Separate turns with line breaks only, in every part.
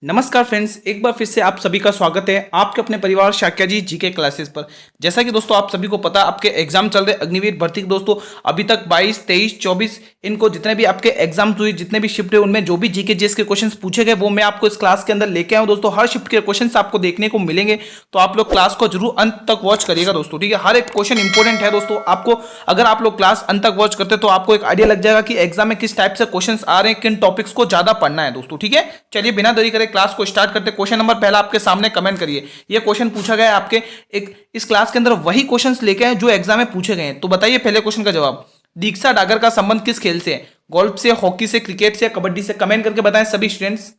नमस्कार फ्रेंड्स, एक बार फिर से आप सभी का स्वागत है आपके अपने परिवार शाक्या जी जीके क्लासेस पर। जैसा कि दोस्तों आप सभी को पता आपके एग्जाम चल रहे अग्निवीर भर्ती के दोस्तों अभी तक 22, 23, 24 इनको जितने भी आपके एग्जाम्स हुए जितने भी शिफ्ट है उनमें जो भी जीके जीएस के क्वेश्चंस पूछे गए वो मैं आपको इस क्लास के अंदर लेके आऊँ दोस्तों। हर शिफ्ट के क्वेश्चंस आपको देखने को मिलेंगे, तो आप लोग क्लास को जरूर अंत तक वॉच करिएगा दोस्तों। ठीक है, हर एक क्वेश्चन इंपॉर्टेंट है दोस्तों। आपको अगर आप लोग क्लास अंत तक वॉच करते तो आपको एक आइडिया लग जाएगा कि एग्जाम में किस टाइप से क्वेश्चन आ रहे हैं, किन टॉपिक्स को ज्यादा पढ़ना है दोस्तों। ठीक है, चलिए बिना देरी करे क्लास को स्टार्ट करते। क्वेश्चन नंबर पहला आपके सामने कमेंट करिए। ये क्वेश्चन पूछा गया है आपके एक इस क्लास के अंदर वही क्वेश्चंस लेके आए जो एग्जाम में पूछे गए हैं। तो बताइए पहले क्वेश्चन का जवाब। दीक्षा डागर का संबंध किस खेल से है? गोल्फ से, हॉकी से, क्रिकेट से, कबड्डी से? कमेंट करके बताएं सभी स्टूडेंट्स।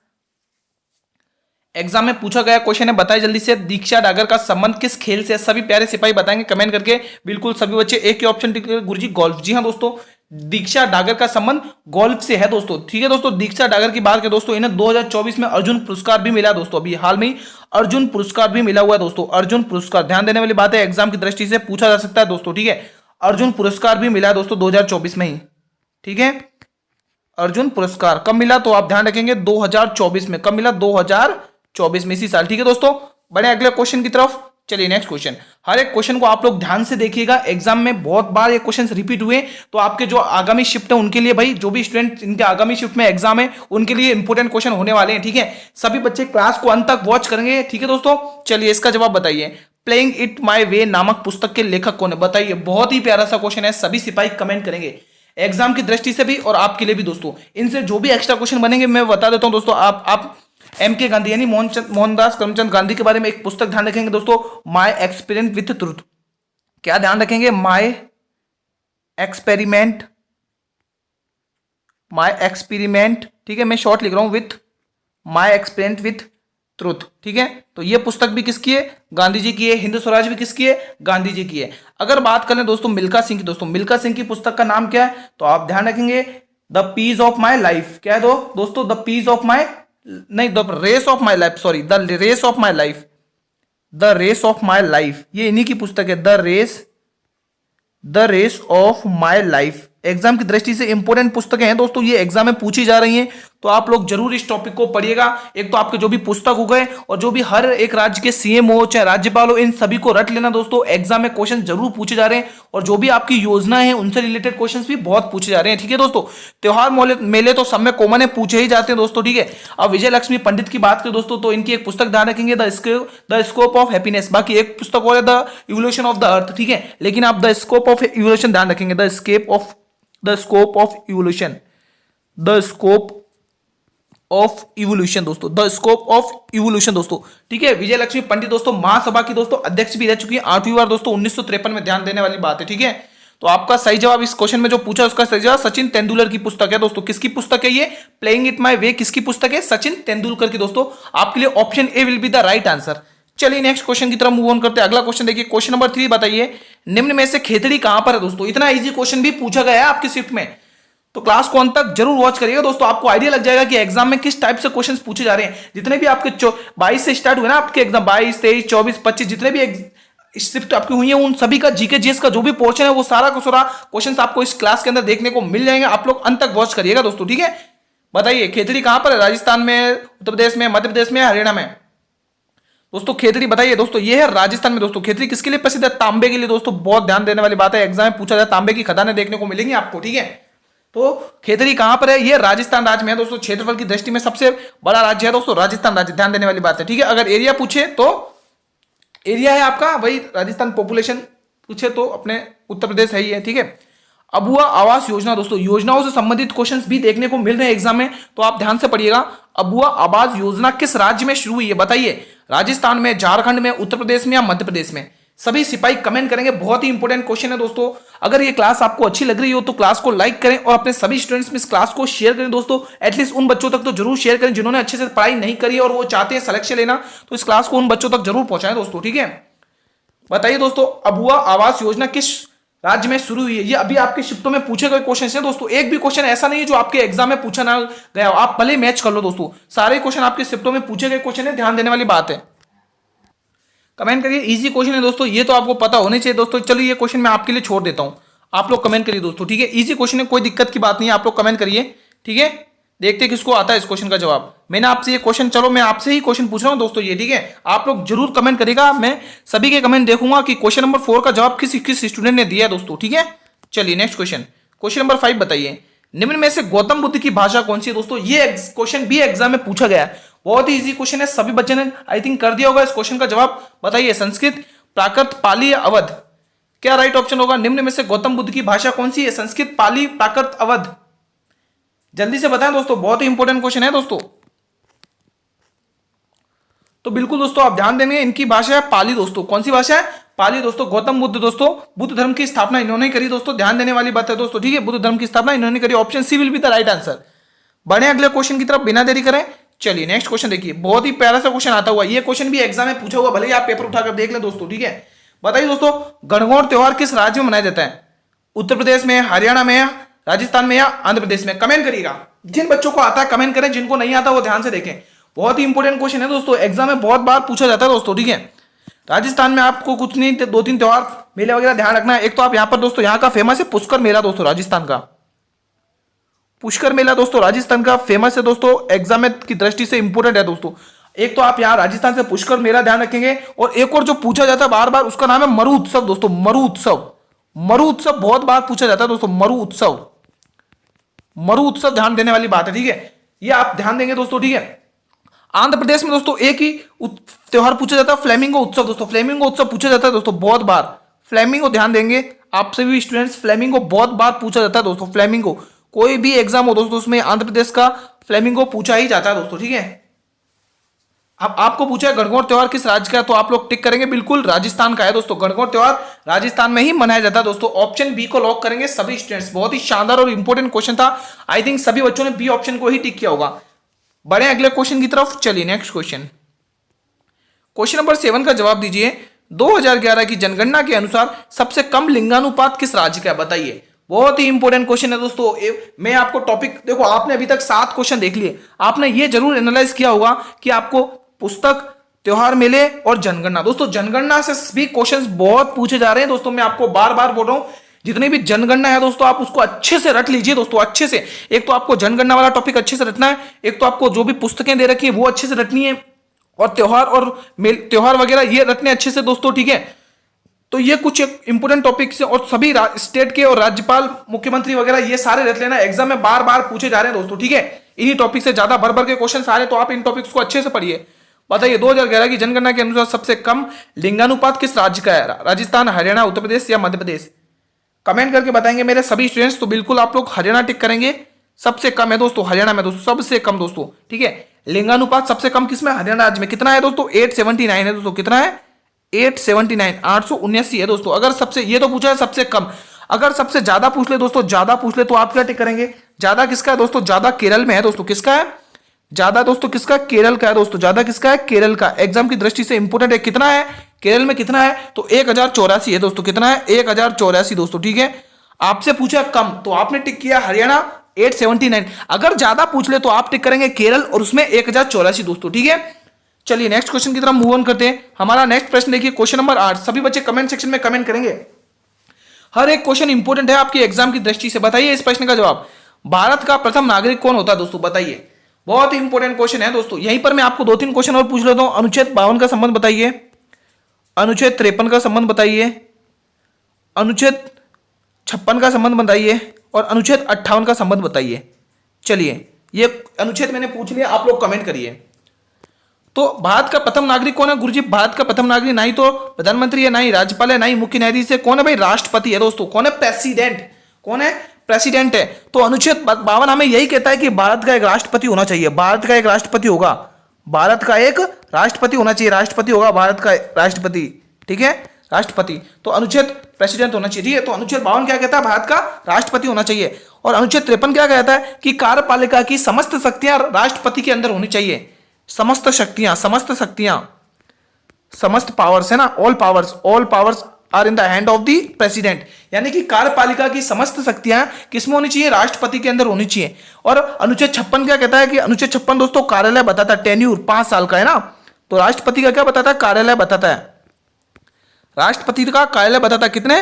एग्जाम में पूछा गया क्वेश्चन है, बताइए जल्दी से दीक्षा डागर का संबंध किस खेल से? सभी प्यारे सिपाही बताएंगे कमेंट करके। बिल्कुल सभी बच्चे एक ही ऑप्शन टिक गुरुजी गोल्फ। जी हाँ दोस्तों, दीक्षा डागर का संबंध गोल्फ से है दोस्तों। ठीक है दोस्तों, दीक्षा डागर की बात करें दोस्तों, इन्हें 2024 में अर्जुन पुरस्कार भी मिला दोस्तों। अभी हाल में अर्जुन पुरस्कार भी मिला हुआ है दोस्तों। अर्जुन पुरस्कार ध्यान देने वाली बात है, एग्जाम की दृष्टि से पूछा जा सकता है दोस्तों। ठीक है, अर्जुन पुरस्कार भी मिला है दोस्तों 2024 में ही। ठीक है, अर्जुन पुरस्कार कब मिला तो आप ध्यान रखेंगे 2024 में। कब मिला? 2024 में, इसी साल। ठीक है दोस्तों, बढ़े अगले क्वेश्चन की तरफ। चलिए नेक्स्ट क्वेश्चन। हर एक क्वेश्चन को आप लोग ध्यान से देखिएगा, एग्जाम में बहुत बार ये क्वेश्चंस रिपीट हुए, तो आपके जो आगामी शिफ्ट है उनके लिए भाई जो भी स्टूडेंट इनके आगामी शिफ्ट में एग्जाम है उनके लिए इंपॉर्टेंट क्वेश्चन होने वाले हैं। ठीक है, सभी बच्चे क्लास को अंत तक वॉच करेंगे। ठीक है दोस्तों, चलिए इसका जवाब बताइए। प्लेइंग इट माई वे नामक पुस्तक के लेखक कौन है? बताइए, बहुत ही प्यारा सा क्वेश्चन है, सभी सिपाही कमेंट करेंगे एग्जाम की दृष्टि से भी और आपके लिए भी दोस्तों। इनसे जो भी एक्स्ट्रा क्वेश्चन बनेंगे मैं बता देता हूं दोस्तों। आप एम के गांधी यानी मोहनदास करमचंद गांधी के बारे में एक पुस्तक ध्यान रखेंगे दोस्तों, माय एक्सपेरिमेंट विथ ट्रुथ। क्या ध्यान रखेंगे? My experiment, my experiment. ठीक है, मैं शॉर्ट लिख रहा हूं, with my experiment with truth. ठीक है, तो ये पुस्तक भी किसकी है? गांधी जी की है। हिंद स्वराज भी किसकी है? गांधी जी की है। अगर बात करें दोस्तों मिल्खा सिंह की, दोस्तों मिल्खा सिंह की पुस्तक का नाम क्या है? तो आप ध्यान रखेंगे the peace of my life. क्या है दोस्तों? द पीस ऑफ माई, नहीं, the race of my life, sorry, the race of my life, the race of my life, ये इन्हीं की पुस्तक है, the race of my life. Exam की दृष्टि से इंपॉर्टेंट पुस्तकें हैं दोस्तों, ये एग्जाम में पूछी जा रही हैं, तो आप लोग जरूर इस टॉपिक को पढ़िएगा। एक तो आपके जो भी पुस्तक हो गए और जो भी हर एक राज्य के सीएम हो चाहे राज्यपाल हो, इन सभी को रट लेना दोस्तों। एग्जाम में क्वेश्चन जरूर पूछे जा रहे हैं और जो भी आपकी योजना है उनसे रिलेटेड क्वेश्चन भी बहुत पूछे जा रहे हैं। ठीक है दोस्तों, त्योहार मेले तो सब में कॉमन है, पूछे ही जाते हैं दोस्तों। ठीक है, अब विजय लक्ष्मी पंडित की बात करें दोस्तों तो इनकी एक पुस्तक ध्यान रखेंगे, द स्कोप ऑफ हैप्पीनेस। बाकी एक पुस्तक और है the evolution of the earth. ठीक है, लेकिन आप द स्कोप ऑफ इवोल्यूशन ध्यान रखेंगे, the scope of evolution, the scope of evolution दोस्तों, द स्कोप ऑफ इवोल्यूशन दोस्तों। ठीक है, विजय लक्ष्मी पंडित दोस्तों महासभा की दोस्तों अध्यक्ष भी रह चुकी है 8वीं बार दोस्तों 1953 में। ध्यान देने वाली बात है। ठीक है, तो आपका सही जवाब इस क्वेश्चन में जो पूछा उसका सही जवाब सचिन तेंदुलकर की पुस्तक है दोस्तों। किसकी पुस्तक है ये? प्लेइंग इट माई वे किसकी पुस्तक है? सचिन तेंदुलकर की दोस्तों। आपके लिए option A will be the right answer. चलिए नेक्स्ट क्वेश्चन की तरफ मूव ऑन करते हैं। अगला क्वेश्चन देखिए, क्वेश्चन नंबर 3 बताइए निम्न में से खेतड़ी कहां पर है दोस्तों? इतना इजी क्वेश्चन भी पूछा गया है आपकी शिफ्ट में, तो क्लास को अंत तक जरूर वॉच करिएगा दोस्तों। आपको आइडिया लग जाएगा कि एग्जाम में किस टाइप से क्वेश्चंस पूछे जा रहे हैं। जितने भी आपके 22 से स्टार्ट हुए ना आपके एग्जाम, 22, 23, 24, 25 जितने भी शिफ्ट आपकी हुई है उन सभी का जीके जीएस का जो भी पोर्शन है वो सारा का सारा क्वेश्चंस आपको इस क्लास के अंदर देखने को मिल जाएंगे। आप लोग अंत तक वॉच करिएगा दोस्तों। ठीक है, बताइए खेतड़ी कहां पर है? राजस्थान में, उत्तर प्रदेश में, मध्य प्रदेश में, हरियाणा में? दोस्तों खेतड़ी बताइए दोस्तों, ये है राजस्थान में दोस्तों। खेतड़ी किसके लिए प्रसिद्ध है? तांबे के लिए दोस्तों। बहुत ध्यान देने वाली बात है, एग्जाम में पूछा जाए तांबे की खदानें देखने को मिलेंगी आपको। ठीक है, तो खेतड़ी कहां पर है? ये राजस्थान राज्य में है दोस्तों। क्षेत्रफल की दृष्टि में सबसे बड़ा राज्य है दोस्तों राजस्थान राज्य। ध्यान देने वाली बात है। ठीक है, अगर एरिया पूछे तो एरिया है आपका वही राजस्थान, पॉपुलेशन पूछे तो अपने उत्तर प्रदेश है ही है। ठीक है, अबुआ आवास योजना दोस्तों, योजनाओं से संबंधित क्वेश्चंस भी देखने को मिल रहे हैं एग्जाम में, तो आप ध्यान से पढ़िएगा। अबुआ आवास योजना किस राज्य में शुरू हुई है? बताइए, राजस्थान में, झारखंड में, उत्तर प्रदेश में या मध्य प्रदेश में? सभी सिपाही कमेंट करेंगे, बहुत ही इंपॉर्टेंट क्वेश्चन है दोस्तों। अगर ये क्लास आपको अच्छी लग रही हो तो क्लास को लाइक करें और अपने सभी स्टूडेंट्स में इस क्लास को शेयर करें दोस्तों। एटलीस्ट उन बच्चों तक तो जरूर शेयर करें जिन्होंने अच्छे से पढ़ाई नहीं करी और वो चाहते हैं सिलेक्शन लेना, तो इस क्लास को उन बच्चों तक जरूर पहुंचाएं दोस्तों। ठीक है, बताइए दोस्तों अबुआ आवास योजना किस राज्य में शुरू हुई है? ये अभी आपके शिफ्टों में पूछे गए क्वेश्चन है दोस्तों। एक भी क्वेश्चन ऐसा नहीं है जो आपके एग्जाम में पूछा ना गया हो। आप भले मैच कर लो दोस्तों, सारे क्वेश्चन आपके शिफ्टों में पूछे गए क्वेश्चन है, ध्यान देने वाली बात है। कमेंट करिए, इजी क्वेश्चन है दोस्तों, ये तो आपको पता होने चाहिए दोस्तों। चलिए ये क्वेश्चन मैं आपके लिए छोड़ देता हूं, आप लोग कमेंट करिए दोस्तों। ठीक है, इजी क्वेश्चन है, कोई दिक्कत की बात नहीं है, आप लोग कमेंट करिए। ठीक है, देखते हैं किसको आता है इस क्वेश्चन का जवाब। मैंने आपसे ये क्वेश्चन, चलो मैं आपसे ही क्वेश्चन पूछ रहा हूँ दोस्तों ये, ठीक है। आप लोग जरूर कमेंट करेगा, मैं सभी के कमेंट देखूंगा कि क्वेश्चन नंबर 4 का जवाब किस किस स्टूडेंट ने दिया है दोस्तों, ठीक है। चलिए नेक्स्ट क्वेश्चन, क्वेश्चन नंबर 5 बताइए, निम्न में से गौतम बुद्ध की भाषा कौन सी है दोस्तों। ये क्वेश्चन भी एग्जाम में पूछा गया है, बहुत ही इजी क्वेश्चन है, सभी बच्चे ने आई थिंक कर दिया होगा इस क्वेश्चन का जवाब। बताइए संस्कृत, प्राकृत, पाली या अवध, क्या राइट ऑप्शन होगा। निम्न में से गौतम बुद्ध की भाषा कौन सी है, संस्कृत, पाली, प्राकृत, अवध, जल्दी से बताएं दोस्तों, बहुत ही इंपॉर्टेंट क्वेश्चन है दोस्तों। तो बिल्कुल दोस्तों आप ध्यान देंगे, इनकी भाषा है पाली दोस्तों। कौन सी भाषा है, पाली दोस्तों। गौतम बुद्ध दोस्तों, बुद्ध धर्म की स्थापना इन्होंने करी दोस्तों, ध्यान देने वाली बात है दोस्तों, ठीक है। बुद्ध धर्म की स्थापना इन्होंने करी, option C will be the right answer. बढ़े अगले क्वेश्चन की तरफ बिना देरी करें। चलिए नेक्स्ट क्वेश्चन देखिए, बहुत ही प्यारा सा क्वेश्चन आता हुआ, ये क्वेश्चन भी एग्जाम में पूछा हुआ, भले ही आप पेपर उठाकर देख लें दोस्तों, ठीक है। बताइए दोस्तों, गणगौर त्योहार किस राज्य में मनाया जाता है, उत्तर प्रदेश में, हरियाणा में, राजस्थान में या आंध्र प्रदेश में। कमेंट करिएगा, जिन बच्चों को आता है कमेंट करें, जिनको नहीं आता वो ध्यान से देखें। बहुत ही इंपॉर्टेंट क्वेश्चन है दोस्तों, एग्जाम में बहुत बार पूछा जाता है दोस्तों, ठीक है। राजस्थान में आपको कुछ नहीं, 2-3 त्योहार मेले वगैरह ध्यान रखना है। एक तो आप यहाँ पर दोस्तों, यहाँ का फेमस है पुष्कर मेला दोस्तों, राजस्थान का पुष्कर मेला दोस्तों, राजस्थान का फेमस है दोस्तों, एग्जाम की दृष्टि से इंपॉर्टेंट है दोस्तों। एक तो आप यहाँ राजस्थान से पुष्कर मेला ध्यान रखेंगे, और एक और जो पूछा जाता है बार बार, उसका नाम है मरु उत्सव दोस्तों, मरु उत्सव। मरु उत्सव बहुत बार पूछा जाता है दोस्तों, मरु उत्सव, मरु उत्सव ध्यान देने वाली बात है, ठीक है। ये आप ध्यान देंगे दोस्तों, ठीक है। आंध्र प्रदेश में दोस्तों एक ही त्योहार पूछा जाता है, फ्लेमिंगो उत्सव दोस्तों, फ्लेमिंगो उत्सव पूछा जाता है दोस्तों बहुत बार। फ्लेमिंगो ध्यान देंगे आप सभी स्टूडेंट्स, फ्लेमिंगो बहुत बार पूछा जाता है दोस्तों, फ्लेमिंगो कोई भी एग्जाम हो दोस्तों उसमें आंध्र प्रदेश का फ्लेमिंगो पूछा ही जाता है दोस्तों, ठीक है। अब आपको पूछा है गणगौर त्योहार किस राज्य का है, तो आप लोग टिक करेंगे, बिल्कुल राजस्थान का है दोस्तों। गणगौर त्योहार राजस्थान में ही मनाया जाता है दोस्तों, ऑप्शन बी को लॉक करेंगे सभी स्टूडेंट्स। बहुत ही शानदार और इंपॉर्टेंट क्वेश्चन था, आई थिंक सभी बच्चों ने बी ऑप्शन को ही टिक किया होगा। बढ़े अगले क्वेश्चन की तरफ। चलिए नेक्स्ट क्वेश्चन, क्वेश्चन नंबर 7 का जवाब दीजिए। 2011 की जनगणना के अनुसार सबसे कम लिंगानुपात किस राज्य का है, बताइए। बहुत ही इंपॉर्टेंट क्वेश्चन है दोस्तों। मैं आपको टॉपिक देखो, आपने अभी तक 7 क्वेश्चन देख लिए, आपने ये जरूर एनालाइज किया होगा कि आपको पुस्तक, त्योहार मेले और जनगणना, दोस्तों जनगणना से भी क्वेश्चंस बहुत पूछे जा रहे हैं दोस्तों। मैं आपको बार बार बोल रहा हूं, जितनी भी जनगणना है दोस्तों आप उसको अच्छे से रट लीजिए दोस्तों, अच्छे से। एक तो आपको जनगणना वाला टॉपिक अच्छे से रटना है, एक तो आपको जो भी पुस्तकें दे रखी है वो अच्छे से रटनी है, और त्योहार वगैरह ये रटने अच्छे से दोस्तों, ठीक है। तो ये कुछ इंपोर्टेंट टॉपिक्स है, और सभी स्टेट के और राज्यपाल, मुख्यमंत्री वगैरह ये सारे रट लेना, एग्जाम में बार बार पूछे जा रहे हैं दोस्तों, ठीक है। इन्हीं टॉपिक से ज्यादा भर भर के क्वेश्चन आ रहे हैं, तो आप इन टॉपिक्स को अच्छे से पढ़िए। बताइए 2011 की जनगणना के अनुसार सबसे कम लिंगानुपात किस राज्य का है, राजस्थान, हरियाणा, उत्तर प्रदेश या मध्य प्रदेश। कमेंट करके बताएंगे मेरे सभी स्टूडेंट्स। तो बिल्कुल आप लोग हरियाणा टिक करेंगे, सबसे कम है दोस्तों हरियाणा में दोस्तों, सबसे कम दोस्तों, ठीक है। लिंगानुपात सबसे कम किसमें, हरियाणा राज्य में। कितना है दोस्तों, 879 है दोस्तों, कितना है 879, 879 है दोस्तों। अगर सबसे, ये तो पूछा है सबसे कम, अगर सबसे ज्यादा पूछ ले दोस्तों, ज्यादा पूछ ले तो आप क्या टिक करेंगे, ज्यादा किसका है दोस्तों, ज्यादा केरल में है दोस्तों। किसका है ज्यादा दोस्तों, किसका, केरल का है दोस्तों, ज्यादा किसका है, केरल का। एग्जाम की दृष्टि से इंपोर्टेंट है, कितना है केरल में, कितना है, तो 1084 है दोस्तों, कितना है 1084 दोस्तों, ठीक है। आपसे पूछा कम तो आपने टिक किया हरियाणा 879, अगर ज्यादा पूछ ले तो आप टिक करेंगे केरल और उसमें 1084 दोस्तों, ठीक है। चलिए नेक्स्ट क्वेश्चन की तरफ मूव ऑन करते हैं। हमारा नेक्स्ट प्रश्न देखिए, क्वेश्चन नंबर 8। सभी बच्चे कमेंट सेक्शन में कमेंट करेंगे, हर एक क्वेश्चन इंपोर्टेंट है आपके एग्जाम की दृष्टि से। बताइए इस प्रश्न का जवाब, भारत का प्रथम नागरिक कौन होता है दोस्तों, बताइए। बहुत ही इंपॉर्टेंट क्वेश्चन है दोस्तों। यहीं पर मैं आपको 2-3 क्वेश्चन और पूछ लेता हूं। अनुच्छेद 52 का संबंध बताइए, अनुच्छेद 53 का संबंध बताइए, अनुच्छेद 56 का संबंध बताइए, और अनुच्छेद 58 का संबंध बताइए। चलिए ये अनुच्छेद मैंने पूछ लिया, आप लोग कमेंट करिए। तो भारत का प्रथम नागरिक कौन है गुरुजी, भारत का प्रथम नागरिक ना ही तो प्रधानमंत्री है, ना ही राज्यपाल है, ना ही मुख्य न्यायाधीश है, कौन है भाई, राष्ट्रपति है दोस्तों। कौन है, प्रेसिडेंट, कौन है, प्रेसिडेंट है। तो अनुच्छेद 52 हमें यही कहता है कि भारत का एक राष्ट्रपति होना चाहिए, भारत का एक राष्ट्रपति होगा, भारत का एक राष्ट्रपति होना चाहिए, राष्ट्रपति होगा भारत का राष्ट्रपति, ठीक है, राष्ट्रपति। तो अनुच्छेद प्रेसिडेंट होना चाहिए, ठीक है। तो अनुच्छेद 52 क्या कहता है, भारत का राष्ट्रपति होना चाहिए। और अनुच्छेद 53 क्या कहता है कि कार्यपालिका की समस्त शक्तियां राष्ट्रपति के अंदर होनी चाहिए, समस्त शक्तियां, समस्त पावर्स है ना, all powers are in the hand of the president, यानी कि कार्यपालिका की समस्त शक्तियां किसमें होनी चाहिए, राष्ट्रपति के अंदर होनी चाहिए। और अनुच्छेद 56 क्या कहता है कि अनुच्छेद 56 दोस्तों कार्यालय बताता है, टेन्यूर 5 साल का है ना। तो राष्ट्रपति का क्या बताता है, कार्यालय बताता है, राष्ट्रपति का कार्यालय बताता है कितने,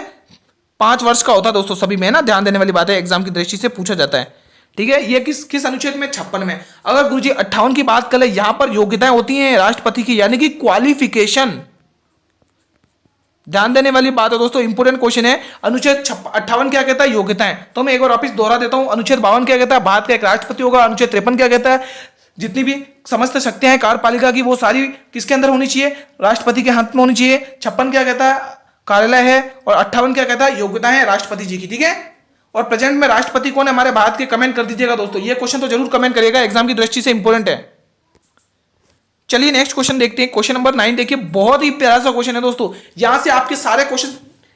5 वर्ष का होता है दोस्तों, सभी में है ना, ध्यान देने वाली बात है, एग्जाम की दृष्टि से पूछा जाता है, ठीक है, ये किस किस अनुच्छेद में? 56 में। अगर गुरुजी 58 की बात करें, यहां पर योग्यताएं होती हैं राष्ट्रपति की, यानी कि क्वालिफिकेशन। ध्यान देने वाली बात है दोस्तों, इंपोर्टेंट क्वेश्चन है। अनुच्छेद 58 क्या कहता है? योग्यताएं। तो मैं एक बार वापिस दोहरा देता हूं। अनुच्छेद 52 क्या कहता है? भारत का एक राष्ट्रपति होगा। अनुच्छेद 53 क्या कहता है? जितनी भी समस्त शक्तियां हैं कार्यपालिका की, वो सारी किसके अंदर होनी चाहिए? राष्ट्रपति के हाथ में होनी चाहिए। 56 क्या कहता है? कार्यालय है। और 58 क्या कहता है? योग्यताएं हैं राष्ट्रपति जी की। ठीक है, और प्रेजेंट में राष्ट्रपति कौन है हमारे भारत के? कमेंट कर दीजिएगा दोस्तों, ये क्वेश्चन तो जरूर कमेंट करिएगा, एग्जाम की दृष्टि से इंपॉर्टेंट है। चलिए नेक्स्ट क्वेश्चन देखते हैं। क्वेश्चन नंबर 9 देखिए, बहुत ही प्यारा सा क्वेश्चन है दोस्तों। यहां से आपके सारे क्वेश्चन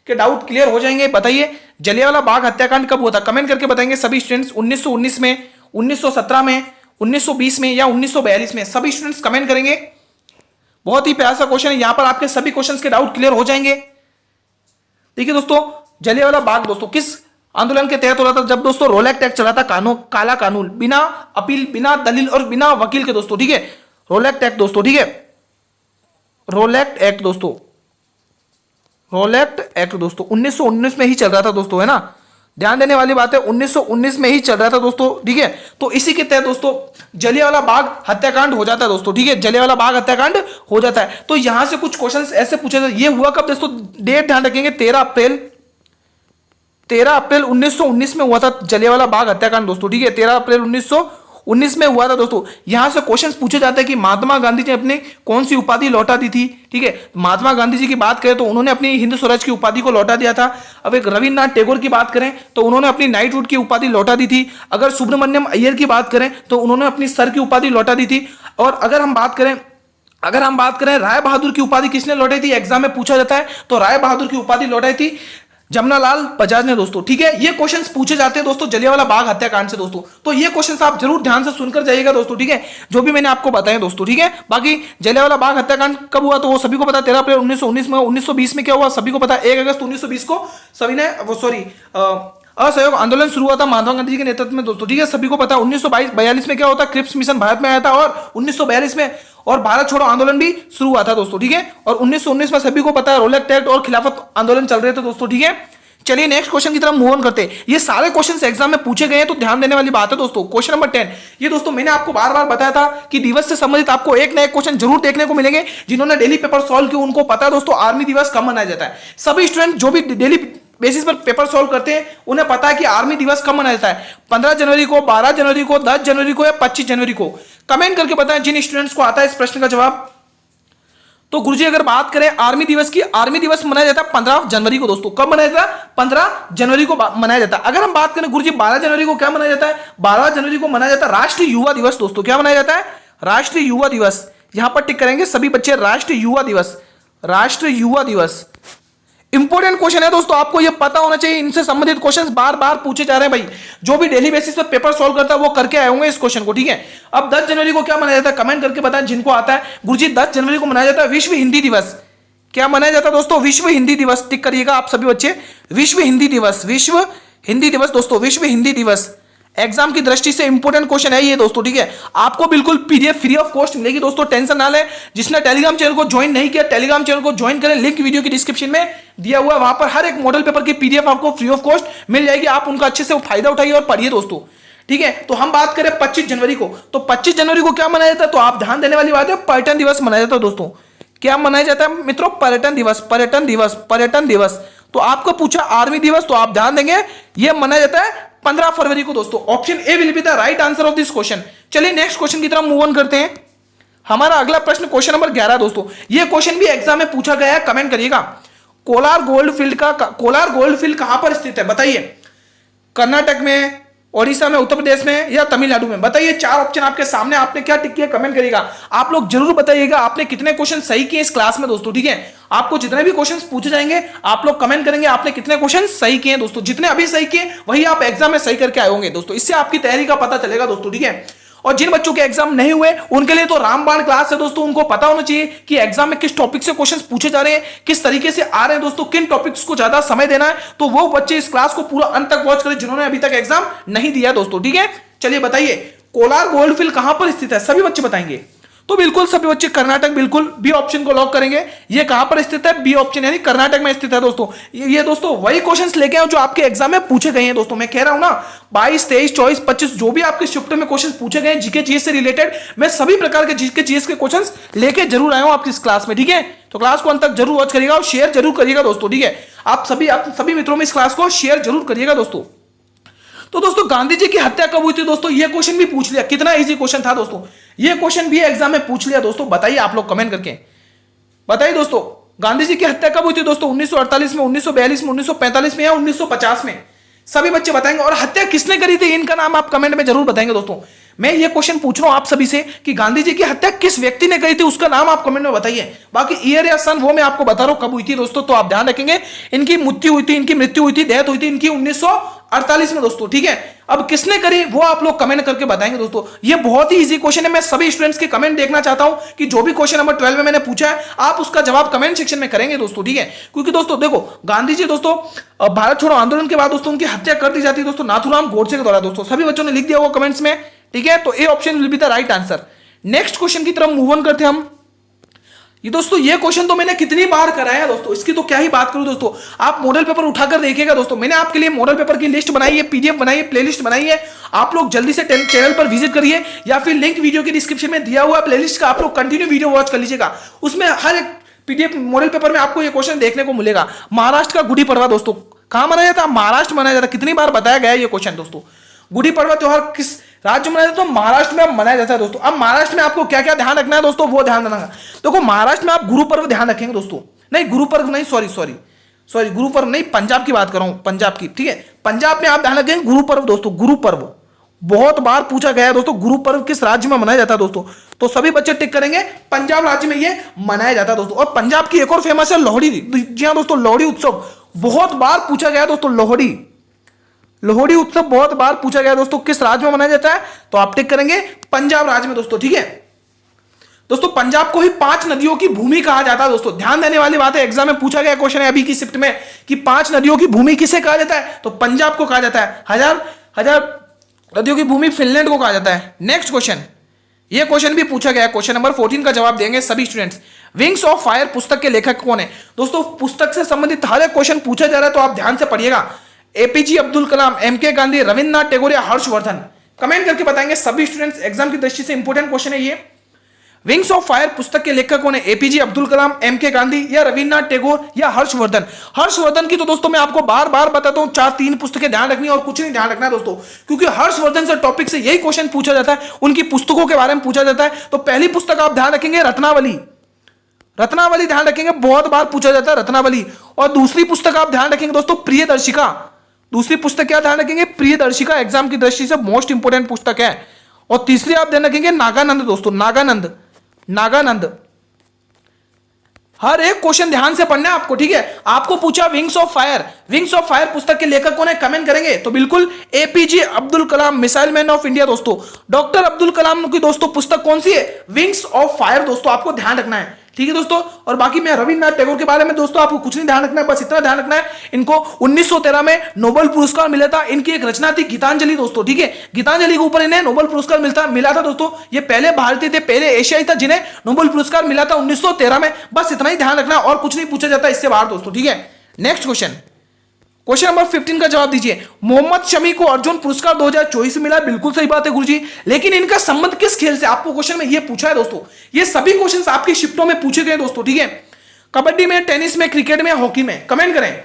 के डाउट क्लियर हो जाएंगे। बताइए, जलियांवाला बाग हत्याकांड कब हुआ था? कमेंट करके बताएंगे सभी स्टूडेंट्स। 1919 में, 1917 में, 1920 में या 1942 में? सभी स्टूडेंट्स कमेंट करेंगे। बहुत ही प्यारा सा क्वेश्चन है, यहां पर आपके सभी क्वेश्चन के डाउट क्लियर हो जाएंगे। देखिए दोस्तों, जलियांवाला बाग दोस्तों किस आंदोलन के तहत हो रहा था? जब दोस्तों रोलैक्ट एक्ट चला था, काला कानून, बिना अपील, बिना दलील और बिना वकील के दोस्तों। ठीक है, रोलैक्ट एक्ट दोस्तों। ठीक है, रोलैक्ट एक्ट दोस्तों, रोलैक्ट एक्ट दोस्तों 1919 में ही चल रहा था दोस्तों, है ना? ध्यान देने वाली बात है, 1919 में ही चल रहा था दोस्तों। ठीक है, तो इसी के तहत दोस्तों जलियांवाला बाग हत्याकांड हो जाता है दोस्तों। ठीक है, जलियांवाला बाग हत्याकांड हो जाता है। तो यहां से कुछ क्वेश्चंस ऐसे पूछे जाते, ये हुआ कब दोस्तों? डेट ध्यान रखेंगे, 13 अप्रैल 1919 में हुआ था जलियांवाला बाग हत्याकांड दोस्तों। ठीक है, 13 अप्रैल 1919 में हुआ था दोस्तों। यहां से क्वेश्चंस पूछे जाते हैं कि महात्मा गांधी जी ने अपनी कौन सी उपाधि लौटा दी थी? ठीक है, महात्मा गांधी जी की बात करें तो उन्होंने अपनी हिंद स्वराज की उपाधि को लौटा दिया था। अब एक रविन्द्रनाथ टैगोर की बात करें तो उन्होंने अपनी नाइटहुड की उपाधि लौटा दी थी। अगर सुब्रमण्यम अय्यर की बात करें तो उन्होंने अपनी सर की उपाधि लौटा दी थी। और अगर हम बात करें राय बहादुर की उपाधि किसने लौटाई थी? एग्जाम में पूछा जाता है, तो राय बहादुर की उपाधि लौटाई थी जमनालाल बजाज ने दोस्तों। ठीक है, ये क्वेश्चंस पूछे जाते हैं दोस्तों जलियांवाला बाग हत्याकांड से दोस्तों। तो ये क्वेश्चंस आप जरूर ध्यान से सुनकर जाइएगा दोस्तों। ठीक है, जो भी मैंने आपको बताया दोस्तों। ठीक है, बाकी जलियांवाला बाग हत्याकांड कब हुआ तो वो सभी को पता है, 13 अप्रैल 1919 में। 1920 में क्या हुआ सभी को पता है, 1 अगस्त 1920 को सभी ने असहयोग आंदोलन शुरू हुआ था महात्मा गांधी जी के नेतृत्व में दोस्तों। ठीक है, सभी को पता है। 1942 में क्या होता है? क्रिप्स मिशन भारत में आया था, और 1942 में और भारत छोड़ो आंदोलन भी शुरू हुआ था दोस्तों। ठीक है, और 1919 में सभी को पता है रोलैक्ट एक्ट और खिलाफत आंदोलन चल रहे थे दोस्तों। ठीक है, चलिए नेक्स्ट क्वेश्चन की तरफ मूव ऑन करते हैं। ये सारे क्वेश्चंस एग्जाम में पूछे गए हैं, तो ध्यान देने वाली बात है दोस्तों। क्वेश्चन नंबर 10, ये दोस्तों मैंने आपको बार बार बताया था कि दिवस से संबंधित आपको एक ना एक क्वेश्चन जरूर देखने को मिलेंगे। जिन्होंने डेली पेपर सॉल्व किया उनको पता है दोस्तों आर्मी दिवस कब मनाया जाता है। सभी स्टूडेंट जो भी डेली बेसिस पर पेपर सॉल्व करते हैं उन्हें पता है कि आर्मी दिवस कब मनाया जाता है। 15 जनवरी को, 12 जनवरी को, 10 जनवरी को या 25 जनवरी को? कमेंट करके बताएं जिन स्टूडेंट्स को आता है इस प्रश्न का जवाब। तो गुरुजी अगर बात करें आर्मी दिवस की, आर्मी दिवस मनाया जाता है 15 जनवरी को दोस्तों। कब मनाया जाता है? 15 जनवरी को मनाया जाता है। अगर हम बात करें गुरुजी 12 जनवरी को क्या मनाया जाता है? 12 जनवरी को मनाया जाता है राष्ट्रीय युवा दिवस दोस्तों। क्या मनाया जाता है? राष्ट्रीय युवा दिवस। यहां पर टिक करेंगे सभी बच्चे, राष्ट्रीय युवा दिवस, राष्ट्रीय युवा दिवस। इंपॉर्टेंट क्वेश्चन है दोस्तों, आपको ये पता होना चाहिए। इनसे संबंधित क्वेश्चंस बार बार पूछे जा रहे हैं भाई। जो भी डेली बेसिस पर पेपर सॉल्व करता है वो करके आए होंगे इस क्वेश्चन को। ठीक है, अब 10 जनवरी को क्या मनाया जाता है? कमेंट करके बताएं जिनको आता है। गुरुजी 10 जनवरी को मनाया जाता है विश्व हिंदी दिवस। क्या मनाया जाता है दोस्तों? विश्व हिंदी दिवस। टिक करिएगा आप सभी बच्चे, विश्व हिंदी दिवस, विश्व हिंदी दिवस दोस्तों, विश्व हिंदी दिवस। एग्जाम की दृष्टि से इंपॉर्टेंट क्वेश्चन है ये दोस्तों। ठीक है, आपको बिल्कुल पीडीएफ फ्री ऑफ कॉस्ट मिलेगी दोस्तों, टेंशन ना लें। जिसने टेलीग्राम चैनल को ज्वाइन नहीं किया, टेलीग्राम चैनल को ज्वाइन करें, लिंक वीडियो की डिस्क्रिप्शन में दिया हुआ है। वहां पर हर एक मॉडल पेपर की पीडीएफ आपको फ्री ऑफ कॉस्ट मिल जाएगी। आप उनका अच्छे से फायदा उठाइए और पढ़िए दोस्तों। ठीक है, तो हम बात करें 25 जनवरी को, तो 25 जनवरी को क्या मनाया जाता है? तो आप ध्यान देने वाली बात है, पर्यटन दिवस मनाया जाता है दोस्तों। क्या मनाया जाता है मित्रों? पर्यटन दिवस, पर्यटन दिवस, पर्यटन दिवस। तो आपको पूछा आर्मी दिवस, तो आप ध्यान देंगे यह मनाया जाता है 15 फरवरी को दोस्तों। Option A will be the right answer of this question. चलिए नेक्स्ट क्वेश्चन की तरफ मूव ऑन करते हैं। हमारा अगला प्रश्न क्वेश्चन नंबर 11 दोस्तों। यह क्वेश्चन भी एग्जाम में पूछा गया है, कमेंट करिएगा। कोलार गोल्ड फील्ड कहां पर स्थित है? बताइए, कर्नाटक में, ओडिशा में, उत्तर प्रदेश में या तमिलनाडु में? बताइए, 4 ऑप्शन आपके सामने, आपने क्या टिक किया कमेंट करिएगा। आप लोग जरूर बताइएगा आपने कितने क्वेश्चन सही किए इस क्लास में दोस्तों। ठीक है, आपको जितने भी क्वेश्चंस पूछे जाएंगे आप लोग कमेंट करेंगे आपने कितने क्वेश्चन सही किए दोस्तों। जितने अभी सही किए वही आप एग्जाम में सही करके आए होंगे दोस्तों। इससे आपकी तैयारी का पता चलेगा दोस्तों। ठीक है, और जिन बच्चों के एग्जाम नहीं हुए उनके लिए तो रामबाण क्लास है दोस्तों। उनको पता होना चाहिए कि एग्जाम में किस टॉपिक से क्वेश्चंस पूछे जा रहे हैं, किस तरीके से आ रहे हैं दोस्तों, किन टॉपिक्स को ज्यादा समय देना है। तो वो बच्चे इस क्लास को पूरा अंत तक वॉच करें जिन्होंने अभी तक एग्जाम नहीं दिया दोस्तों। ठीक है, चलिए बताइए कोलार गोल्ड फील्ड कहां पर स्थित है? सभी बच्चे बताएंगे। तो बिल्कुल सभी बच्चे कर्नाटक बिल्कुल बी ऑप्शन को लॉक करेंगे। ये कहां पर स्थित है? बी ऑप्शन यानी कर्नाटक में स्थित है दोस्तों। ये दोस्तों वही क्वेश्चंस लेके आए जो आपके एग्जाम में पूछे गए हैं दोस्तों। मैं कह रहा हूं ना 22, 23, 24, 25 जो भी आपके शिफ्ट में क्वेश्चन पूछे गए जीके जीएस से रिलेटेड, मैं सभी प्रकार के जीके जीएस के क्वेश्चंस लेके जरूर आया हूं आपकी इस क्लास में, ठीक है। तो क्लास को अंत तक जरूर वॉच करिएगा और शेयर जरूर करिएगा दोस्तों, ठीक है। आप सभी मित्रों में इस क्लास को शेयर जरूर करिएगा दोस्तों। तो दोस्तों गांधी जी की हत्या कब हुई थी दोस्तों? ये क्वेश्चन भी पूछ लिया, कितना इजी क्वेश्चन था दोस्तों। ये क्वेश्चन भी एग्जाम में पूछ लिया दोस्तों। बताइए आप लोग कमेंट करके बताइए दोस्तों, गांधी जी की हत्या कब हुई थी दोस्तों? 1948 में, 1942 में, 1945 में या 1950 में? सभी बच्चे बताएंगे। और हत्या किसने करी थी इनका नाम आप कमेंट में जरूर बताएंगे दोस्तों। मैं ये क्वेश्चन पूछ रहा हूं आप सभी से कि गांधी जी की हत्या किस व्यक्ति ने करी थी, उसका नाम आप कमेंट में बताइए। बाकी ईयर या सन वो मैं आपको बता रहा हूं कब हुई थी दोस्तों, तो आप ध्यान रखेंगे। इनकी मृत्यु हुई थी, डेथ हुई थी इनकी 1948 में दोस्तों, ठीक है। अब किसने करी वो आप लोग कमेंट करके बताएंगे दोस्तों। ये बहुत ही इजी क्वेश्चन है। मैं सभी स्टूडेंट्स के कमेंट देखना चाहता हूं कि जो भी क्वेश्चन नंबर 12 में मैंने पूछा है आप उसका जवाब कमेंट सेक्शन में करेंगे दोस्तों, ठीक है। क्योंकि दोस्तों देखो गांधी जी दोस्तों भारत छोड़ो आंदोलन के बाद दोस्तों उनकी हत्या कर दी जाती है दोस्तों नाथूराम गोडसे के द्वारा दोस्तों। सभी बच्चों ने लिख दिया होगा कमेंट्स में, ठीक है। तो A option will be the right answer. Next question की तरफ मूव ऑन करते हैं हम। ये दोस्तों ये क्वेश्चन तो मैंने कितनी बार कराया दोस्तों, इसकी तो क्या ही बात करूं दोस्तों। आप मॉडल पेपर उठाकर देखिएगा दोस्तों। मैंने आपके लिए मॉडल पेपर की लिस्ट बनाई है, पीडीएफ बनाई है, प्लेलिस्ट बनाई है। आप लोग जल्दी से चैनल पर विजिट करिए या फिर लिंक वीडियो के डिस्क्रिप्शन में दिया हुआ प्लेलिस्ट का आप लोग कंटिन्यू वीडियो वॉच कर लीजिएगा। उसमें हर एक पीडीएफ मॉडल पेपर में आपको ये क्वेश्चन देखने को मिलेगा। महाराष्ट्र का गुड़ी पड़वा दोस्तों कहां मनाया जाता? महाराष्ट्र मनाया जाता। कितनी बार बताया गया ये क्वेश्चन दोस्तों। गुड़ी पड़वा त्योहार किस राज्य में मनाया जाता है? तो महाराष्ट्र में मनाया जाता है दोस्तों। अब महाराष्ट्र में आपको क्या क्या ध्यान रखना है दोस्तों, वो ध्यान रखना। देखो महाराष्ट्र में आप गुरु पर्व ध्यान रखेंगे दोस्तों। नहीं गुरु पर्व नहीं, सॉरी गुरु पर्व नहीं, पंजाब की बात कर रहा हूं, पंजाब की, ठीक है। पंजाब में आप ध्यान रखेंगे गुरु पर्व दोस्तों। गुरु पर्व बहुत बार पूछा गया है दोस्तों, गुरु पर्व किस राज्य में मनाया जाता है दोस्तों। तो सभी बच्चे टिक करेंगे पंजाब राज्य में ये मनाया जाता है दोस्तों। और पंजाब की एक और फेमस है लोहड़ी। जी हाँ दोस्तों, लोहड़ी उत्सव बहुत बार पूछा गया दोस्तों। लोहड़ी उत्सव बहुत बार पूछा गया दोस्तों, किस राज्य में मनाया जाता है? तो आप टिक करेंगे पंजाब राज्य में दोस्तों, ठीक है। दोस्तों पंजाब को ही 5 नदियों की भूमि कहा जाता है दोस्तों। ध्यान देने वाली बात है, एग्जाम में पूछा गया क्वेश्चन है अभी की शिफ्ट में कि 5 नदियों की भूमि किसे कहा जाता है? तो पंजाब को कहा जाता है। हजार नदियों की भूमि फिनलैंड को कहा जाता है। नेक्स्ट क्वेश्चन, ये क्वेश्चन भी पूछा गया, क्वेश्चन नंबर 14 का जवाब देंगे सभी स्टूडेंट्स। विंग्स ऑफ फायर पुस्तक के लेखक कौन है दोस्तों? पुस्तक से संबंधित हर एक क्वेश्चन पूछा जा रहा है तो आप ध्यान से पढ़िएगा। एपीजे अब्दुल कलाम, एमके गांधी, रविन्द्रनाथ टैगोर या हर्षवर्धन? कमेंट करके बताएंगे सभी स्टूडेंट्स। एग्जाम की दृष्टि से इंपॉर्टेंट क्वेश्चन है ये। विंग्स ऑफ फायर पुस्तक के लेखक कौन है? एपीजे अब्दुल कलाम, एमके गांधी या रविन्द्रनाथ टैगोर या हर्षवर्धन? हर्षवर्धन की तो दोस्तों मैं आपको बार बार बताता हूं 4-3 पुस्तकें ध्यान रखनी है और कुछ नहीं ध्यान रखना है दोस्तों, क्योंकि हर्षवर्धन से टॉपिक से यही क्वेश्चन पूछा जाता है, उनकी पुस्तकों के बारे में पूछा जाता है। तो पहली पुस्तक आप ध्यान रखेंगे रत्नावली ध्यान रखेंगे, बहुत बार पूछा जाता है रत्नावली। और दूसरी पुस्तक आप ध्यान रखेंगे दोस्तों प्रियदर्शिका। दूसरी पुस्तक क्या ध्यान रखेंगे? प्रियदर्शिका, एग्जाम की दृष्टि से मोस्ट इंपोर्टेंट पुस्तक है। और तीसरी आप ध्यान रखेंगे नागानंद दोस्तों, नागानंद। हर एक क्वेश्चन ध्यान से पढ़ना है आपको, ठीक है। आपको पूछा विंग्स ऑफ फायर पुस्तक के लेखक कौन है? कमेंट करेंगे तो बिल्कुल APJ Abdul Kalam, missile man of India दोस्तों। डॉक्टर अब्दुल कलाम की दोस्तों पुस्तक कौन सी है? विंग्स ऑफ फायर दोस्तों, आपको ध्यान रखना है, ठीक है दोस्तों। और बाकी मैं रविन्द्रनाथ टैगोर के बारे में दोस्तों आपको कुछ नहीं ध्यान रखना है, बस इतना ध्यान रखना है इनको 1913 में नोबेल पुरस्कार मिला था। इनकी एक रचना थी गीतांजलि दोस्तों, ठीक है। गीतांजलि के ऊपर इन्हें नोबेल पुरस्कार मिला था दोस्तों। ये पहले भारतीय थे, पहले एशियाई था जिन्हें नोबेल पुरस्कार मिला था 1913 में। बस इतना ही ध्यान रखना और कुछ नहीं पूछा जाता इससे बाहर दोस्तों, ठीक है। नेक्स्ट क्वेश्चन नंबर 15 का जवाब दीजिए। मोहम्मद शमी को अर्जुन पुरस्कार 2024 में मिला, बिल्कुल सही बात है गुरुजी, लेकिन इनका संबंध किस खेल से? आपको क्वेश्चन में ये पूछा है दोस्तों। ये सभी क्वेश्चंस आपकी शिफ्टों में पूछे गए दोस्तों, ठीक है। कबड्डी में, टेनिस में, क्रिकेट में, हॉकी में? कमेंट करें,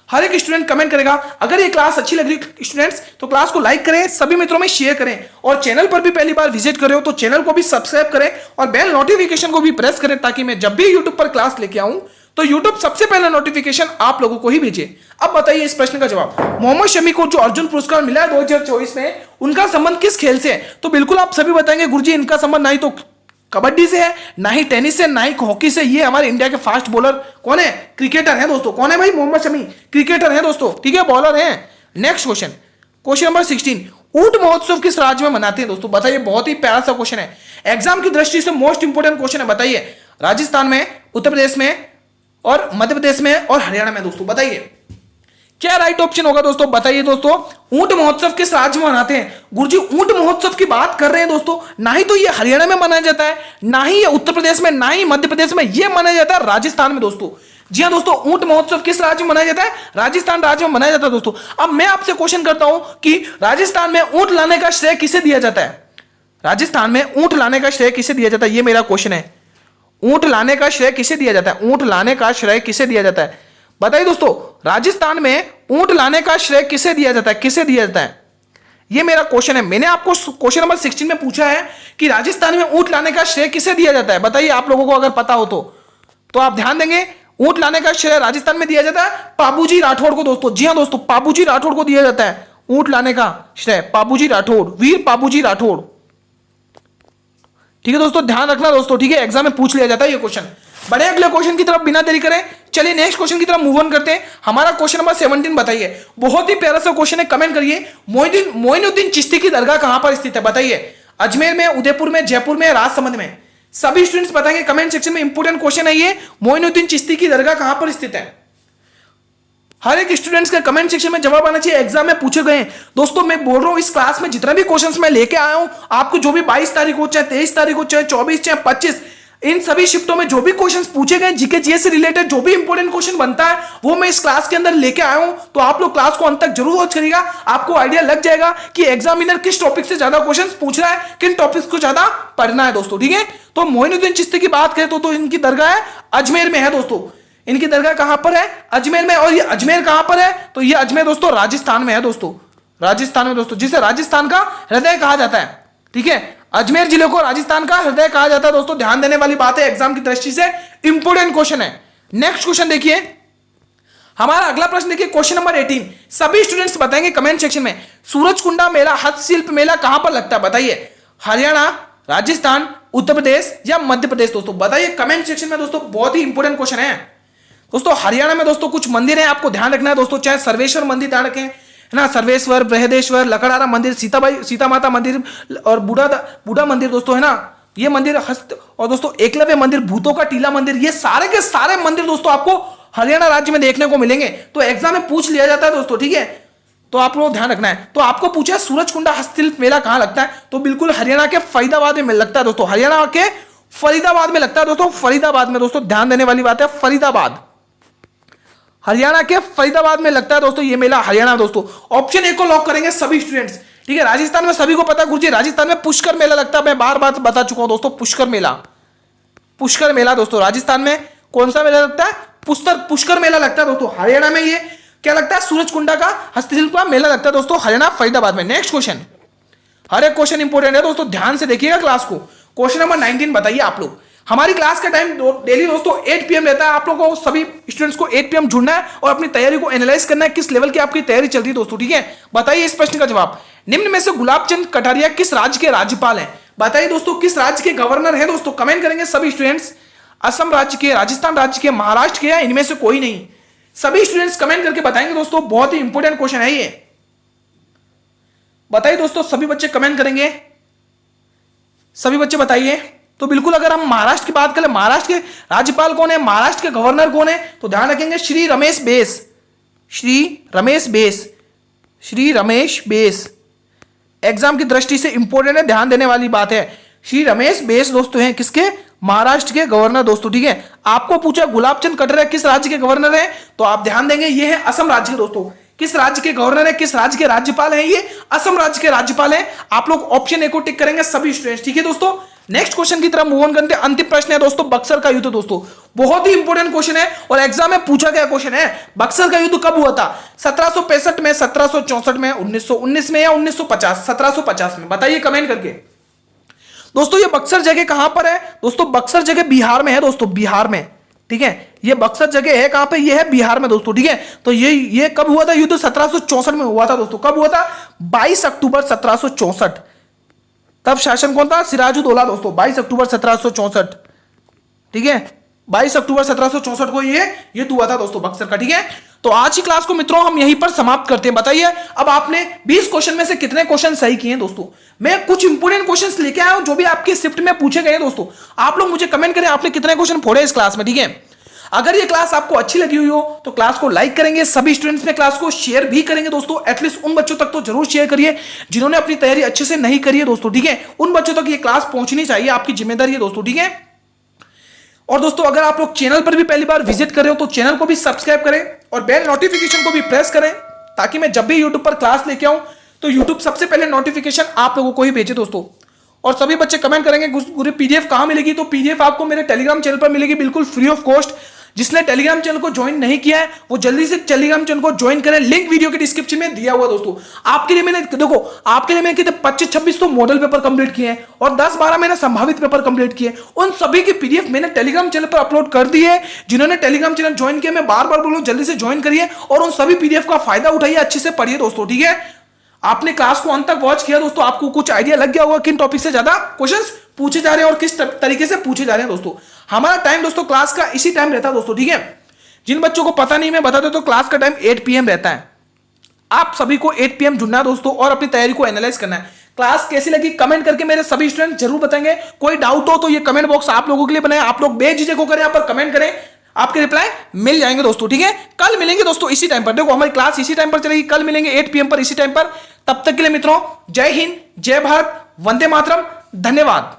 हर एक स्टूडेंट कमेंट करेगा। अगर ये क्लास अच्छी लग रही स्टूडेंट्स तो क्लास को लाइक करें, सभी मित्रों में शेयर करें, और चैनल पर भी पहली बार विजिट कर रहे हो तो चैनल को भी सब्सक्राइब करें और बेल नोटिफिकेशन को भी प्रेस करें, ताकि मैं जब भी यूट्यूब पर क्लास लेके आऊं तो यूट्यूब सबसे पहले नोटिफिकेशन आप लोगों को ही भेजे। अब बताइए इस प्रश्न का जवाब। मोहम्मद शमी को जो अर्जुन पुरस्कार मिला है 2024 में, उनका संबंध किस खेल से है? तो बिल्कुल आप सभी बताएंगे गुरुजी इनका संबंध ना ही तो कबड्डी से है, ना ही टेनिस से, ना ही हॉकी से। ये हमारे इंडिया के फास्ट बॉलर कौन है? क्रिकेटर है दोस्तों। कौन है भाई? मोहम्मद शमी क्रिकेटर है दोस्तों, ठीक है, बॉलर है। नेक्स्ट क्वेश्चन नंबर 16, ऊंट महोत्सव किस राज्य में मनाते हैं दोस्तों? बताइए, बहुत ही प्यारा सा क्वेश्चन है, एग्जाम की दृष्टि से मोस्ट इंपोर्टेंट क्वेश्चन है। बताइए, राजस्थान में, उत्तर प्रदेश में और मध्य प्रदेश में और हरियाणा में दोस्तों? बताइए क्या राइट ऑप्शन होगा दोस्तों, बताइए दोस्तों। ऊंट महोत्सव किस राज्य में मनाते हैं? गुरुजी ऊंट महोत्सव की बात कर रहे हैं दोस्तों, ना ही तो ये हरियाणा में मनाया जाता है, ना ही ये उत्तर प्रदेश में, ना ही मध्य प्रदेश में, ये मनाया जाता है राजस्थान में दोस्तों। जी हाँ दोस्तों, ऊंट महोत्सव किस राज्य में मनाया जाता है? राजस्थान राज्य में मनाया जाता है दोस्तों। अब मैं आपसे क्वेश्चन करता हूं कि राजस्थान में ऊंट लाने का श्रेय किसे दिया जाता है? राजस्थान में ऊंट लाने का श्रेय किसे दिया जाता है, ये मेरा क्वेश्चन है। ऊंट लाने का श्रेय किसे दिया जाता है? ऊंट लाने का श्रेय किसे दिया जाता है? बताइए दोस्तों, राजस्थान में ऊंट लाने का श्रेय किसे दिया जाता है? किसे दिया जाता है? ये मेरा क्वेश्चन है। मैंने आपको क्वेश्चन नंबर 16 में पूछा है कि राजस्थान में ऊंट लाने का श्रेय किसे दिया जाता है। बताइए आप लोगों को अगर पता हो तो आप ध्यान देंगे। ऊंट लाने का श्रेय राजस्थान में दिया जाता है पाबूजी राठौड़ को दोस्तों। जी हाँ दोस्तों, पाबूजी राठौड़ को दिया जाता है ऊंट लाने का श्रेय। पाबूजी राठौड़, वीर पाबूजी राठौड़। ठीक है दोस्तों, ध्यान रखना दोस्तों, ठीक है, एग्जाम में पूछ लिया जाता है ये क्वेश्चन। बड़े अगले क्वेश्चन की तरफ बिना देरी करें चलिए नेक्स्ट क्वेश्चन की तरफ मूव ऑन करते हैं। हमारा क्वेश्चन नंबर 17 बताइए, बहुत ही प्यारा सा क्वेश्चन है, कमेंट करिए। मोइनुद्दीन चिश्ती की दरगाह कहां पर स्थित है? बताइए, अजमेर में, उदयपुर में, जयपुर में, राजसमंद में? सभी स्टूडेंट्स बताएंगे कमेंट सेक्शन में। इंपोर्टेंट क्वेश्चन है ये, मोइनुद्दीन चिश्ती की दरगाह कहां पर स्थित है? हर एक स्टूडेंट्स के कमेंट सेक्शन में जवाब आना चाहिए, एग्जाम में पूछे गए। दोस्तों मैं बोल रहा हूं, इस क्लास में जितने भी क्वेश्चंस मैं लेके आया हूं, आपको जो भी 22 तारीख हो, चाहे 23 तारीख हो, चाहे 24, चाहे 25, इन सभी शिफ्टों में जो भी क्वेश्चंस पूछे गए, जीके जीएस से रिलेटेड जो भी इंपॉर्टेंट क्वेश्चन बनता है, वो मैं इस क्लास के अंदर लेके आया हूं। तो आप लोग क्लास को अंत तक जरूर वॉच करिएगा, आपको आइडिया लग जाएगा कि एग्जामिनर किस टॉपिक से ज्यादा क्वेश्चंस पूछ रहा है, किन टॉपिक्स को ज्यादा पढ़ना है दोस्तों। ठीक है, तो मोइनुद्दीन चिश्ती की बात करें तो इनकी दरगाह है अजमेर में है दोस्तों। इनकी दरगाह कहां पर है? अजमेर में। और ये अजमेर कहां पर है? तो ये अजमेर दोस्तों राजस्थान में है दोस्तों। राजस्थान में दोस्तों, जिसे राजस्थान का हृदय कहा जाता है। ठीक है, अजमेर जिले को राजस्थान का हृदय कहा जाता है दोस्तों। ध्यान देने वाली बात है, एग्जाम की दृष्टि से इंपोर्टेंट क्वेश्चन है। नेक्स्ट क्वेश्चन देखिए, हमारा अगला प्रश्न देखिए, क्वेश्चन नंबर 18। सभी स्टूडेंट्स बताएंगे कमेंट सेक्शन में, सूरजकुंडा मेला, हस्तशिल्प मेला कहां पर लगता है? बताइए, हरियाणा, राजस्थान, उत्तर प्रदेश या मध्य प्रदेश? दोस्तों बताइए कमेंट सेक्शन में दोस्तों, बहुत ही इंपोर्टेंट क्वेश्चन है दोस्तों। हरियाणा में दोस्तों कुछ मंदिर है, आपको ध्यान रखना है दोस्तों, चाहे सर्वेश्वर मंदिर ध्यान रखें, है ना, सर्वेश्वर, बृहदेश्वर, लकड़हारा मंदिर, सीता माता मंदिर और बूढ़ा मंदिर दोस्तों, है ना, ये मंदिर हस्त, और दोस्तों एकलव्य मंदिर, भूतों का टीला मंदिर, ये सारे के सारे मंदिर दोस्तों आपको हरियाणा राज्य में देखने को मिलेंगे। तो एग्जाम में पूछ लिया जाता है दोस्तों। ठीक है, तो आप लोग ध्यान रखना है। तो आपको पूछा सूरजकुंडा हस्तशिल्प मेला कहां लगता है? तो बिल्कुल हरियाणा के फरीदाबाद में लगता है दोस्तों। हरियाणा के फरीदाबाद में लगता है दोस्तों। फरीदाबाद में दोस्तों, ध्यान देने वाली बात है, फरीदाबाद, हरियाणा के फरीदाबाद में लगता है दोस्तों ये मेला, हरियाणा दोस्तों। ऑप्शन ए को लॉक करेंगे सभी स्टूडेंट्स। ठीक है, राजस्थान में सभी को पता है गुरुजी, राजस्थान में पुष्कर मेला लगता है। मैं बार बार बता चुका हूं दोस्तों, पुष्कर मेला, पुष्कर मेला दोस्तों। राजस्थान में कौन सा मेला लगता है? पुष्कर मेला लगता है दोस्तों। हरियाणा में ये क्या लगता है? सूरजकुंडा का हस्तशिल्प का मेला लगता है दोस्तों, हरियाणा फरीदाबाद में। नेक्स्ट क्वेश्चन, हर एक क्वेश्चन इंपोर्टेंट है दोस्तों, ध्यान से देखिएगा क्लास को। क्वेश्चन नंबर 19 बताइए आप लोग। हमारी क्लास का टाइम डेली दोस्तों 8 PM रहता है। आप लोगों को सभी स्टूडेंट्स को 8 PM जुड़ना है और अपनी तैयारी को एनालाइज करना है, किस लेवल की आपकी तैयारी चल रही है दोस्तों। ठीक है, बताइए इस प्रश्न का जवाब। निम्न में से गुलाब चंद कटारिया किस राज्य के राज्यपाल हैं? बताइए दोस्तों, किस राज्य के गवर्नर हैं दोस्तों? कमेंट करेंगे सभी स्टूडेंट्स। असम राज्य के, राजस्थान राज्य के, महाराष्ट्र के, या इनमें से कोई नहीं? सभी स्टूडेंट्स कमेंट करके बताएंगे दोस्तों, बहुत ही इंपोर्टेंट क्वेश्चन है ये। बताइए दोस्तों, सभी बच्चे कमेंट करेंगे, सभी बच्चे बताइए। तो बिल्कुल, अगर हम महाराष्ट्र की बात करें, महाराष्ट्र के राज्यपाल कौन है, महाराष्ट्र के गवर्नर कौन है, तो ध्यान रखेंगे Shri Ramesh base, Shri Ramesh base, Shri Ramesh base. Exam की दृष्टि से इंपॉर्टेंट है, ध्यान देने वाली बात है। श्री रमेश बेस दोस्तों हैं किसके? महाराष्ट्र के गवर्नर दोस्तों। ठीक है, आपको पूछा गुलाब चंद कटारिया किस राज्य के गवर्नर है, तो आप ध्यान देंगे ये है असम राज्य के दोस्तों। किस राज्य के गवर्नर है, किस राज्य के राज्यपाल है? ये असम राज्य के राज्यपाल है। आप लोग ऑप्शन ए को टिक करेंगे सभी स्टूडेंट्स। ठीक है दोस्तों, नेक्स्ट क्वेश्चन की तरफ मूव ऑन करते हैं। अंतिम प्रश्न है दोस्तों, बक्सर का युद्ध दोस्तों, बहुत ही इंपॉर्टेंट क्वेश्चन है और एग्जाम में पूछा गया क्वेश्चन है। बक्सर का युद्ध कब हुआ था? 1765 में, 1764 में, 1919 में या 1950? 1750 में। बताइए कमेंट करके दोस्तों। ये बक्सर जगह कहां पर है दोस्तों? बक्सर जगह बिहार में है दोस्तों, बिहार में। ठीक है, ये बक्सर जगह है कहां पे? ये है बिहार में दोस्तों। ठीक है, तो ये कब हुआ था युद्ध? 1764 में हुआ था दोस्तों। कब हुआ था? 22 अक्टूबर 1764। तब शासन कौन था? सिराजुद्दौला दोस्तों। 22 अक्टूबर 1764। ठीक है, 22 अक्टूबर 1764 को ये युद्ध हुआ था दोस्तों बक्सर का। ठीक है, तो आज की क्लास को मित्रों हम यहीं पर समाप्त करते हैं। बताइए अब आपने 20 क्वेश्चन में से कितने क्वेश्चन सही किए हैं दोस्तों? मैं कुछ इंपोर्टेंट क्वेश्चंस लेके आया हूं जो भी आपके शिफ्ट में पूछे गए दोस्तों। आप लोग मुझे कमेंट करें आपने कितने क्वेश्चन फोड़े इस क्लास में। ठीक है, अगर ये क्लास आपको अच्छी लगी हुई हो तो क्लास को लाइक करेंगे, सभी स्टूडेंट्स में क्लास को शेयर भी करेंगे दोस्तों। एटलीस्ट उन बच्चों तक तो जरूर शेयर करिए जिन्होंने अपनी तैयारी अच्छे से नहीं करी है दोस्तों, ठीक है। उन बच्चों तक ये क्लास पहुंचनी चाहिए, आपकी जिम्मेदारी है दोस्तों, ठीक है। और दोस्तों अगर आप लोग चैनल पर भी पहली बार विजिट कर रहे हो तो चैनल को भी सब्सक्राइब करें और बेल नोटिफिकेशन को भी प्रेस करें, ताकि मैं जब भी यूट्यूब पर क्लास लेके आऊं तो यूट्यूब सबसे पहले नोटिफिकेशन आप लोगों को ही भेजे दोस्तों। और सभी बच्चे कमेंट करेंगे पूरी पीडीएफ कहां मिलेगी, तो पीडीएफ आपको मेरे टेलीग्राम चैनल पर मिलेगी बिल्कुल फ्री ऑफ कॉस्ट। जिसने टेलीग्राम चैनल को ज्वाइन नहीं किया है वो जल्दी से टेलीग्राम चैनल को ज्वाइन करें, लिंक वीडियो के डिस्क्रिप्शन में दिया हुआ दोस्तों। आपके लिए मैंने देखो, आपके लिए मैंने 25-26 तो मॉडल पेपर कंप्लीट किए हैं और 10-12 मैंने संभावित पेपर कंप्लीट किए। उन सभी की पीडीएफ मैंने टेलीग्राम चैनल पर अपलोड कर दी है। जिन्होंने टेलीग्राम चैनल ज्वाइन किया, मैं बार बार बोलूं जल्दी से ज्वाइन करिए और उन सभी पीडीएफ का फायदा उठाइए, अच्छे से पढ़िए दोस्तों, ठीक है। आपने क्लास को अंत तक वॉच किया दोस्तों, आपको कुछ आइडिया लग गया होगा किन टॉपिक से ज्यादा क्वेश्चंस पूछे जा रहे हैं और किस तरीके से पूछे जा रहे हैं दोस्तों। हमारा टाइम दोस्तों क्लास का इसी टाइम रहता है दोस्तों, ठीक है। जिन बच्चों को पता नहीं मैं बता देता हूं, क्लास का टाइम 8 PM रहता है। आप सभी को 8 PM जुड़ना है दोस्तों और अपनी तैयारी को एनालाइज करना है। क्लास कैसी लगी कमेंट करके मेरे सभी स्टूडेंट जरूर बताएंगे। कोई डाउट हो तो ये कमेंट बॉक्स आप लोगों के लिए बनाए, आप लोग बेझिझक होकर यहां पर कमेंट करें, आपके रिप्लाई मिल जाएंगे दोस्तों, ठीक है। कल मिलेंगे दोस्तों इसी टाइम पर, देखो हमारी क्लास इसी टाइम पर चलेगी, कल मिलेंगे 8 PM पर इसी टाइम पर। तब तक के लिए मित्रों जय हिंद, जय भारत, वंदे मातरम, धन्यवाद।